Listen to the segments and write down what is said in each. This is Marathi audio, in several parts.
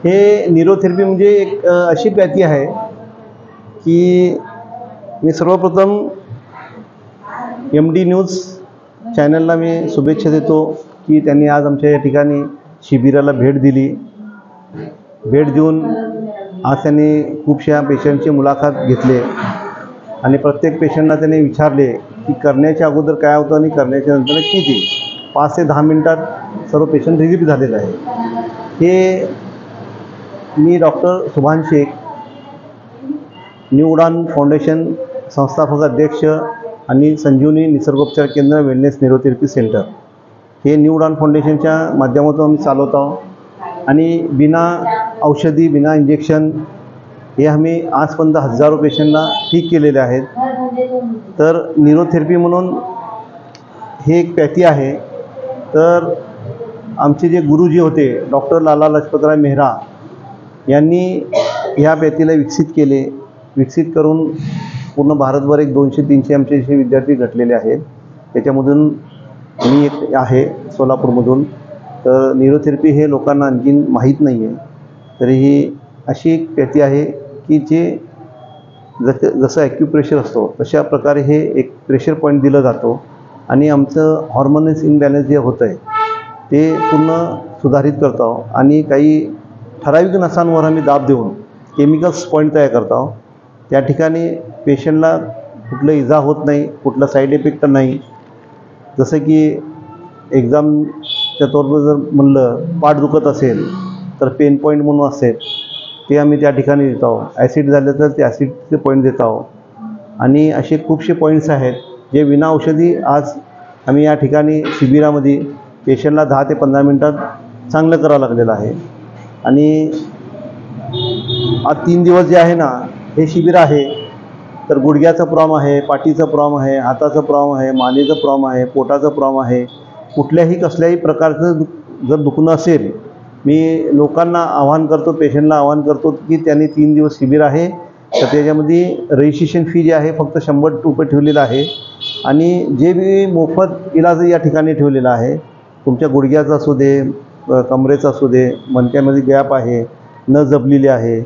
हे न्यूरोथेरपी म्हणजे एक अशी पॅथी आहे की मी सर्वप्रथम MD न्यूज चॅनलला मी शुभेच्छा देतो की त्यांनी आज आमच्या या ठिकाणी शिबिराला भेट दिली. भेट देऊन आज त्यांनी खूपशा पेशंटची मुलाखत घेतली आणि प्रत्येक पेशंटला त्यांनी विचारले की करण्याच्या अगोदर काय होतं आणि करण्याच्या नंतर किती. 5 ते 10 मिनिटात सर्व पेशंट रिलीफ झालेले आहे. हे मी डॉक्टर सुभाष शेख, न्यू उडान फाउंडेशन संस्थापक अध्यक्ष आणि संजीवनी निसर्गोपचार केंद्र वेलनेस न्यूरोथेरपी सेंटर हे न्यू उडान फाउंडेशनच्या माध्यमातून आम्ही चालवत आहोत आणि बिना औषधी बिना इंजेक्शन हे आम्ही आजपर्यंत हजारो पेशंटला ठीक केलेले आहेत. तर न्यूरोथेरपी म्हणून हे एक पॅथी आहे. तर आमचे जे गुरुजी होते डॉक्टर लाला लजपतराय मेहरा यांनी ह्या पॅथीला विकसित करून पूर्ण भारतभर एक 200-300 आमचे असे विद्यार्थी घटलेले आहेत. त्याच्यामधून मी एक आहे सोलापूरमधून. तर न्यूरोथेरपी हे लोकांना आणखीन माहीत नाही आहे. तरीही अशी एक पॅथी आहे की जे जसं ॲक्युप्रेशर असतो तशा प्रकारे हे एक प्रेशर पॉईंट दिलं जातो आणि आमचं हॉर्मोनस इनबॅलन्स जे होतं आहे ते पूर्ण सुधारित करतो आणि काही ठराविक नसांवर आम्ही दाब देऊन केमिकल्स पॉईंट तयार करतो. त्या ठिकाणी पेशंटला कुठलं इजा होत नाही, कुठला साईड इफेक्ट नाही. जसं की एक्झामच्या तौरवर जर म्हणलं पाठ दुखत असेल तर पेन पॉईंट म्हणून असेल ते आम्ही त्या ठिकाणी देतो. ॲसिड झालं तर ते ॲसिडचे पॉईंट देत आहोत आणि असे खूपसे पॉईंट्स आहेत जे विना औषधी आज आम्ही या ठिकाणी शिबिरामध्ये पेशंटला 10 ते 15 मिनटात चांगलं करावं लागलेलं आहे. आणि आज 3 दिवस जे आहे ना हे शिबिर आहे. तर गुडघ्याचा प्रॉब्लेम आहे, पाठीचा प्रॉब्लेम आहे, हाताचा प्रॉब्लेम आहे, मानेचा प्रॉब्लेम आहे, पोटाचा प्रॉब्लेम आहे. कुठल्याही कसल्याही प्रकारचं जर दुखणं असेल मी लोकांना आवाहन करतो, पेशंटला आवाहन करतो की त्यांनी 3 दिवस शिबिर आहे. तर त्याच्यामध्ये रजिस्ट्रेशन फी जी आहे फक्त ₹100 ठेवलेलं आहे आणि जे बी मोफत इलाज या ठिकाणी ठेवलेला आहे. तुमच्या गुडघ्याचा असू दे, कमरेचा असू दे, मणक्यामध्ये गॅप आहे, न जबलेली आहे,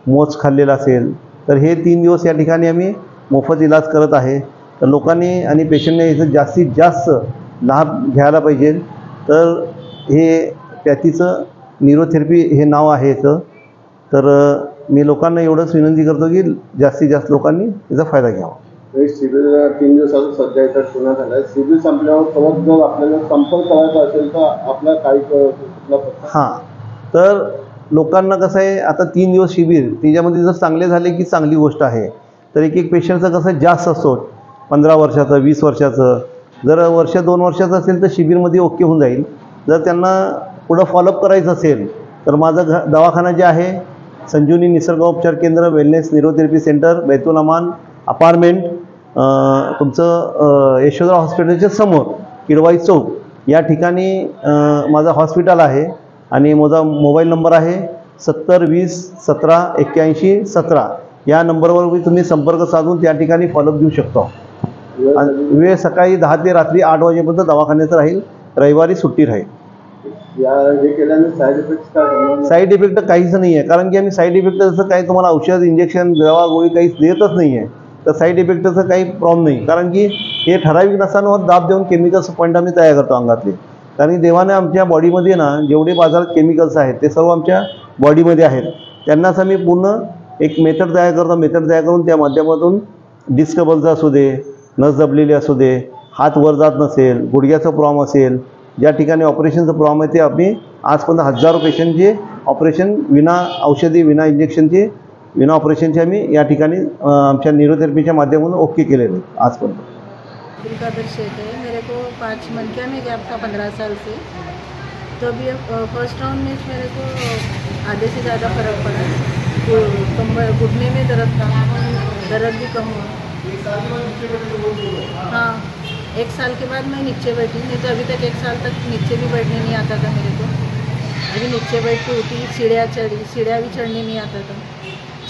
मोच खाल्लेला असेल तर हे 3 दिवस या ठिकाणी आम्ही मोफत इलाज करत आहे. तर लोकांनी आणि पेशंटने याचं जास्तीत जास्त लाभ घ्यायला पाहिजे. तर हे पॅथीचं न्यूरोथेरपी हे नाव आहे याचं. तर मी लोकांना एवढंच विनंती करतो की जास्तीत जास्त लोकांनी याचा फायदा घ्यावा. शिबिर 3 दिवसाचं सध्या इथं पुण्यात झालं आहे. शिबिर संपल्यावर परत जर आपल्याला संपर्क करायचा असेल तर आपला काही हां, तर लोकांना कसं आहे आता 3 दिवस शिबिर त्याच्यामध्ये जर चांगले झाले की चांगली गोष्ट आहे. तर एक पेशंटचं कसं जास्त असतो 15 वर्षाचं 20 वर्षाचं. जर वर्ष 2 वर्षाचं असेल तर शिबिरमध्ये ओके होऊन जाईल. जर त्यांना पुढं फॉलोअप करायचं असेल तर माझं दवाखाना जे आहे संजीवनी निसर्गोपचार केंद्र वेलनेस न्यूरोथेरपी सेंटर बैतूल अमान अपार्टमेंट तुमचं यशोधरा हॉस्पिटलच्या समोर किडवाई चौक या ठिकाणी माझं हॉस्पिटल आहे आणि माझा मोबाईल नंबर आहे 70 20 17 81 17. या नंबरवर तुम्ही संपर्क साधून त्या ठिकाणी फॉलोअप घेऊ शकतो. वेळ सकाळी 10 ते रात्री 8 वाजेपर्यंत दवाखान्याचं राहील. रविवारी सुट्टी राहील. हे केल्याने साईड इफेक्ट काहीच नाही आहे. कारण की आम्ही साईड इफेक्ट जसं काही तुम्हाला औषध इंजेक्शन दवा गोळी काहीच देतच नाही आहे. तर साईड इफेक्टचं काही प्रॉब्लेम नाही. कारण की हे ठराविक नसांवर दाब देऊन केमिकल्स पॉईंट आम्ही तयार करतो अंगातले. कारण की देवाने आमच्या बॉडीमध्ये ना जेवढे बाजारात केमिकल्स आहेत ते सर्व आमच्या बॉडीमध्ये आहेत. त्यांनाच आम्ही पूर्ण एक मेथड तयार करतो. मेथड तयार करून त्या माध्यमातून डिस्टर्बन्स असू दे, नस दबलेली असू दे, हात वर जात नसेल, गुडघ्याचा प्रॉब्लेम असेल, ज्या ठिकाणी ऑपरेशनचं प्रॉब्लेम आहे ते आम्ही आजपर्यंत हजारो पेशंटचे ऑपरेशन विना औषधी विना इंजेक्शनचे विना ऑपरेशनचे आम्ही या ठिकाणी आमच्या न्यूरोथेरपीच्या माध्यमातून ओके केलेले आजपर्यंत. मेरे को 5 मनकिया में गैप था 15 साल से. तो अभी फर्स्ट राउंड में मेरे को आधे से ज़्यादा फ़र्क पड़ा. कमर घुटने में दर्द था, दर्द भी कम हुआ. हाँ, 1 साल के बाद मैं नीचे बैठी. नहीं तो अभी तक 1 साल तक नीचे भी बैठने नहीं आता था मेरे को. अभी नीचे बैठ के उठी, सीढ़ियाँ चढ़ी, सीढ़ियाँ भी चढ़ने नहीं आता था.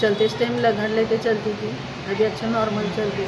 चलते टाइम लगन लेके चलती थी. अभी अच्छा नॉर्मल चलती.